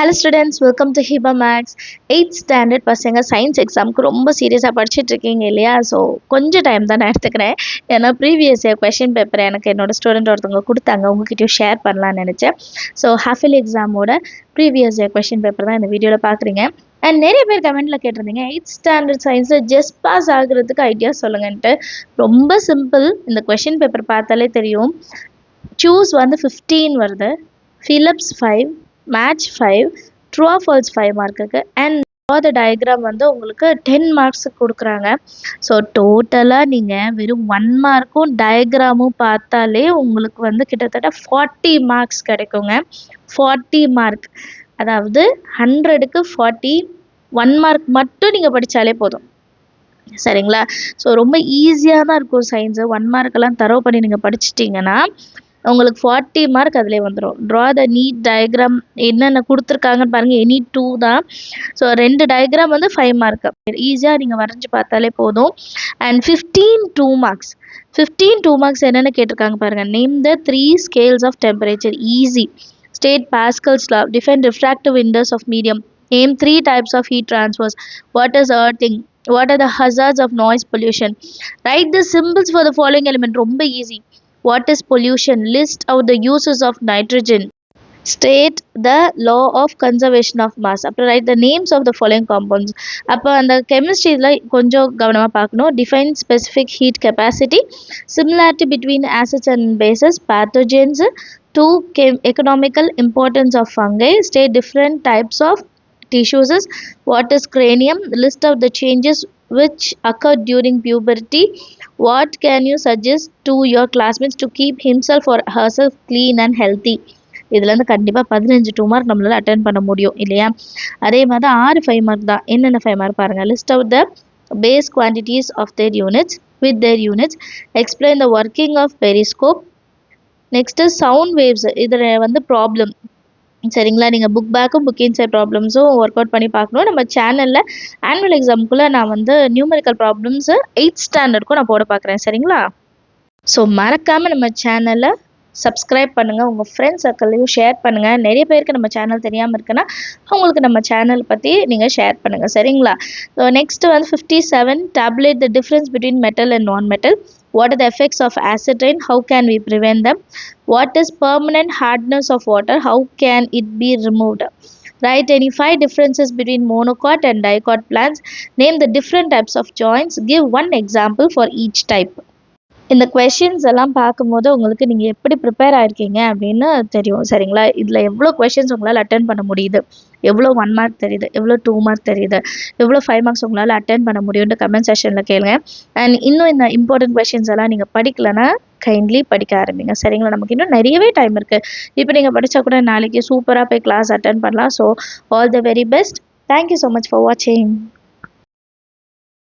Hello students, welcome to Hiba Max. 8th standard பசங்க science எக்ஸாமுக்கு ரொம்ப சீரியஸாக படிச்சுட்டு இருக்கீங்க இல்லையா? ஸோ கொஞ்சம் டைம் தான் நான் எடுத்துக்கிறேன். ஏன்னா ப்ரீவியஸ் இயர் கொஷின் பேப்பர் எனக்கு என்னோட ஸ்டூடெண்ட் ஒருத்தவங்க கொடுத்தாங்க, உங்ககிட்டயும் ஷேர் பண்ணலான்னு நினச்சேன். ஸோ ஹாஃபில் எக்ஸாமோட ப்ரீவியஸ் இயர் கொஷின் பேப்பர் தான் இந்த வீடியோவில் பார்க்குறீங்க. அண்ட் நிறைய பேர் கமெண்ட்டில் கேட்டிருந்தீங்க 8th ஸ்டாண்டர்ட் சயின்ஸில் ஜஸ்ட் பாஸ் ஆகுறதுக்கு ஐடியா சொல்லுங்கன்ட்டு. ரொம்ப சிம்பிள், இந்த கொஷின் பேப்பர் பார்த்தாலே தெரியும். சூஸ் வந்து 15 வருது, Philips 5, match 5, true or false 5 மார்க்குக்கு, அண்ட் ட்ரா த டயக்ராம் வந்து உங்களுக்கு 10 மார்க்ஸுக்கு கொடுக்குறாங்க. ஸோ டோட்டலாக நீங்கள் வெறும் 1 மார்க்கும் டயக்ராமும் பார்த்தாலே உங்களுக்கு வந்து கிட்டத்தட்ட 40 மார்க்ஸ் கிடைக்குங்க. 40 மார்க், அதாவது 100க்கு 40, 1 மார்க் மட்டும் நீங்கள் படித்தாலே போதும், சரிங்களா? ஸோ ரொம்ப ஈஸியாக தான் இருக்கும் சயின்ஸு. 1 மார்க்கெல்லாம் தரவு பண்ணி நீங்கள் படிச்சிட்டிங்கன்னா உங்களுக்கு 40 மார்க் அதிலே வந்துடும். ட்ரா த நீட் டயக்ராம் என்னென்ன கொடுத்துருக்காங்கன்னு பாருங்கள், எனி 2 தான். ஸோ 2 டயக்ராம் வந்து 5 மார்க், ஈஸியாக நீங்கள் வரைஞ்சி பார்த்தாலே போதும். அண்ட் 15 2 மார்க்ஸ், 15 2 மார்க்ஸ் என்னென்ன கேட்டிருக்காங்க பாருங்கள். Name the 3 scales of temperature, easy. State Pascal's law, define refractive index of medium, name 3 types of heat transfers, what is earthing, what are the hazards of noise pollution, write the symbols for the following element, ரொம்ப easy. What is pollution, list out the uses of nitrogen, state the law of conservation of mass, அப்புறம் write the names of the following compounds. அப்போ அந்த கெமிஸ்ட்ரியில் கொஞ்சம் கவனமாக பார்க்கணும். define specific heat capacity, similarity between acids and bases, pathogens, to economical importance of fungi, state different types of tissues, what is cranium, list out the changes which occur during puberty, what can you suggest to your classmates to keep himself or herself clean and healthy. இதுலேருந்து கண்டிப்பாக 15 2 mark நம்மளால் attend பண்ண முடியும் இல்லையா? அதே மாதிரி 6 5 mark தான். என்னென்ன 5 மார்க் பாருங்கள். List out the base quantities of their units with their units, explain the working of periscope, next sound waves, இதில் வந்து ப்ராப்ளம், சரிங்களா? நீங்கள் புக் பேக்கும் புக் இன்சைட் ப்ராப்ளம்ஸும் ஒர்க் அவுட் பண்ணி பார்க்கணும். நம்ம சேனலில் ஆனுவல் எக்ஸாமுக்குள்ளே நான் வந்து நியூமெரிக்கல் ப்ராப்ளம்ஸு 8th ஸ்டாண்டர்டுக்கும் நான் போட பார்க்குறேன், சரிங்களா? ஸோ மறக்காமல் நம்ம சேனலை சப்ஸ்கிரைப் பண்ணுங்கள், உங்கள் ஃப்ரெண்ட்ஸ் சர்க்கிள்லையும் ஷேர் பண்ணுங்கள். நிறைய பேருக்கு நம்ம சேனல் தெரியாமல் இருக்குன்னா அவங்களுக்கு நம்ம சேனல் பற்றி நீங்கள் ஷேர் பண்ணுங்கள், சரிங்களா? ஸோ நெக்ஸ்ட்டு வந்து 57, tablet the difference between metal and நான் metal, what are the effects of acid rain, how can we prevent them, what is permanent hardness of water, how can it be removed, write any 5 differences between monocot and dicot plants, name the different types of joints, give one example for each type. இந்த questions எல்லாம் பார்க்கும்போது உங்களுக்கு நீங்கள் எப்படி prepare ஆகிருக்கீங்க அப்படின்னு தெரியும், சரிங்களா? இதில் எவ்வளோ கொஷின்ஸ் உங்களால் அட்டென்ட் பண்ண முடியுது, எவ்வளோ 1 மார்க் தெரியுது, எவ்வளோ 2 மார்க் தெரியுது, எவ்வளோ 5 மார்க்ஸ் உங்களால் அட்டென்ட் பண்ண முடியும்னு கமெண்ட் செஷனில் கேளுங்க. அண்ட் இன்னும் இந்த இம்பார்ட்டன்ட் கொஷின்ஸ் எல்லாம் நீங்கள் படிக்கலைன்னா கைண்ட்லி படிக்க ஆரம்பிங்க, சரிங்களா? நமக்கு இன்னும் நிறையவே டைம் இருக்குது. இப்போ நீங்கள் படித்தா கூட நாளைக்கு சூப்பராக போய் கிளாஸ் அட்டென்ட் பண்ணலாம். So all the very best. Thank you so much for வாட்சிங்.